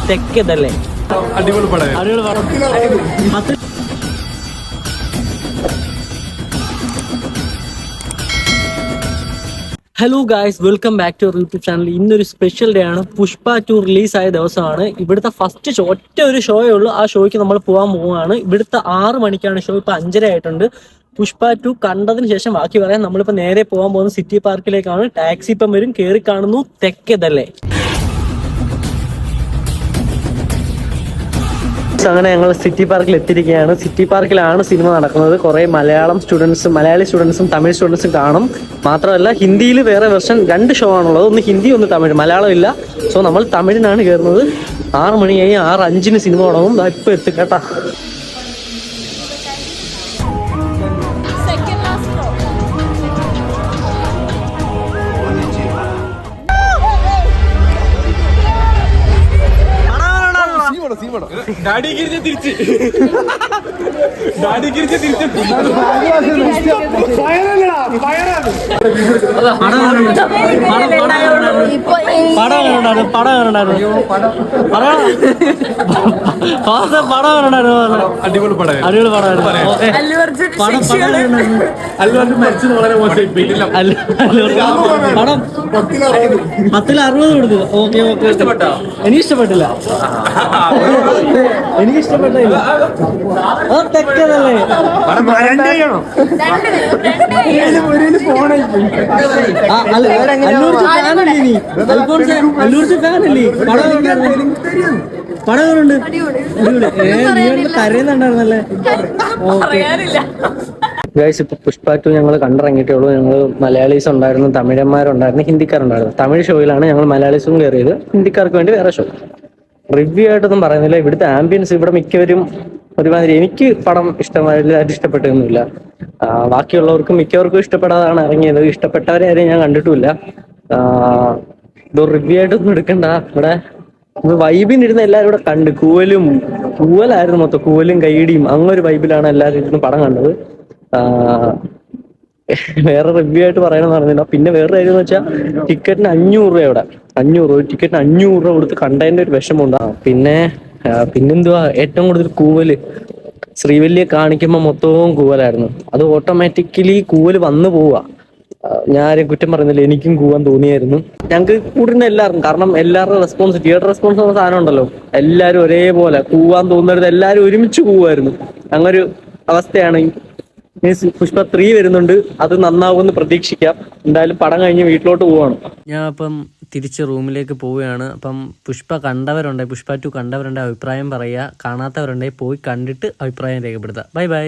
തെക്കതല്ലേ? അടിപൊളി പടം, അടിപൊളി പടം. Hello guys, welcome back to our YouTube channel. ഇന്നൊരു സ്പെഷ്യൽ ഡേ ആണ്. പുഷ്പ 2 റിലീസായ ദിവസമാണ്. ഇവിടുത്തെ ഫസ്റ്റ് ഷോ, ഒറ്റ ഒരു ഷോയേ ഉള്ളൂ. ആ ഷോയ്ക്ക് നമ്മൾ പോകാൻ പോവുകയാണ്. ഇവിടുത്തെ 6 മണിക്കാണ് ഷോ. ഇപ്പൊ 5:30 ആയിട്ടുണ്ട്. പുഷ്പ 2 കണ്ടതിന് ശേഷം ബാക്കി പറയാം. നമ്മളിപ്പോ നേരെ പോകാൻ പോകുന്നത് സിറ്റി പാർക്കിലേക്കാണ്. ടാക്സി ഇപ്പം വരും. കയറി കാണുന്നു തെക്കതല്ലേ. അങ്ങനെ ഞങ്ങൾ സിറ്റി പാർക്കിൽ എത്തിയിരിക്കുകയാണ്. സിറ്റി പാർക്കിലാണ് സിനിമ നടക്കുന്നത്. കുറേ മലയാളി സ്റ്റുഡൻസും തമിഴ് സ്റ്റുഡൻസും കാണും. മാത്രമല്ല ഹിന്ദിയിൽ വേറെ വെർഷൻ 2 ഷോ ആണുള്ളത്. ഒന്ന് ഹിന്ദി, ഒന്ന് തമിഴ്. മലയാളം ഇല്ല. സോ നമ്മൾ തമിഴിനാണ് കയറുന്നത്. 6 മണിയായി. 6:05 സിനിമ തുടങ്ങും. ഇപ്പൊ എത്തി കേട്ടാ. അടിപൊളി മരിച്ചത് വളരെ മോശമായി. പടം 10/60 കൊടുത്തു. Okay okay. എനിക്ക് ഇഷ്ടപ്പെട്ടില്ല. എനിക്ക് ഇഷ്ടപ്പെട്ടില്ല. തെക്കതല്ലേ? പടമുണ്ട്. കരയുന്നുണ്ടായിരുന്നല്ലേ? ഗൈസ്, ഇപ്പൊ പുഷ്പ 2 ഞങ്ങൾ കണ്ടിറങ്ങിയിട്ടേ ഉള്ളൂ. ഞങ്ങൾ മലയാളീസ് ഉണ്ടായിരുന്നു, തമിഴന്മാരുണ്ടായിരുന്നു, ഹിന്ദിക്കാരുണ്ടായിരുന്നു. തമിഴ് ഷോയിലാണ് ഞങ്ങൾ മലയാളീസും കയറിയത്. ഹിന്ദിക്കാർക്ക് വേണ്ടി വേറെ ഷോ. റിവ്യൂ ആയിട്ടൊന്നും പറയുന്നില്ല. ഇവിടുത്തെ ആംബിയൻസ്, ഇവിടെ മിക്കവരും ഒരുമാതിരി. എനിക്ക് പടം ഇഷ്ടമായിട്ട് ഇഷ്ടപ്പെട്ടൊന്നുമില്ല. ബാക്കിയുള്ളവർക്കും മിക്കവർക്കും ഇഷ്ടപ്പെടാതാണ് ഇറങ്ങിയത്. ഇഷ്ടപ്പെട്ടവരെ ആരെയും ഞാൻ കണ്ടിട്ടുമില്ല. ഇത് റിവ്യൂ ആയിട്ടൊന്നും എടുക്കണ്ട. ഇവിടെ വൈബിനിരുന്ന് എല്ലാവരും ഇവിടെ കണ്ട്. കൂവലായിരുന്നു മൊത്തം. കൂവലും കൈയിടിയും അങ്ങൊരു വൈബിലാണ് എല്ലാവരും ഇരുന്ന് പടം കണ്ടത്. വേറെ റിവ്യൂ ആയിട്ട് പറയണമെന്ന് പറഞ്ഞില്ല. പിന്നെ വേറെ കാര്യം എന്ന് വെച്ചാൽ ടിക്കറ്റിന് 500 രൂപ. ഇവിടെ 500 ടിക്കറ്റിന് 500 രൂപ കൊടുത്ത് കണ്ടതിന്റെ ഒരു വിഷമമുണ്ടാകും. പിന്നെന്തുവാ ഏറ്റവും കൂടുതൽ കൂവല്, ശ്രീവല്ലിയെ കാണിക്കുമ്പോൾ മൊത്തവും കൂവലായിരുന്നു. അത് ഓട്ടോമാറ്റിക്കലി കൂവല് വന്നു പോവുക. ഞാൻ ആരെയും കുറ്റം പറയുന്നില്ല. എനിക്കും കൂവാൻ തോന്നിയായിരുന്നു. ഞങ്ങൾക്ക് കൂടുന്ന എല്ലാവർക്കും. കാരണം എല്ലാവരുടെ റെസ്പോൺസ്, തിയേറ്റർ റെസ്പോൺസ് എന്ന സാധനം ഉണ്ടല്ലോ, എല്ലാവരും ഒരേപോലെ കൂവാൻ തോന്നരുത്. എല്ലാവരും ഒരുമിച്ച് കൂവായിരുന്നു. അങ്ങനൊരു അവസ്ഥയാണ്. പുഷ്പ 3 വരുന്നുണ്ട്. അത് നന്നാവുമെന്ന് പ്രതീക്ഷിക്കാം. എന്തായാലും പടം കഴിഞ്ഞ് വീട്ടിലോട്ട് പോവാണ്. ഞാൻ അപ്പം തിരിച്ച് റൂമിലേക്ക് പോവുകയാണ്. അപ്പം പുഷ്പ 2 കണ്ടവരുണ്ട്, അഭിപ്രായം പറയുക. കാണാത്തവരുണ്ടെങ്കിൽ പോയി കണ്ടിട്ട് അഭിപ്രായം രേഖപ്പെടുത്തുക. Bye bye.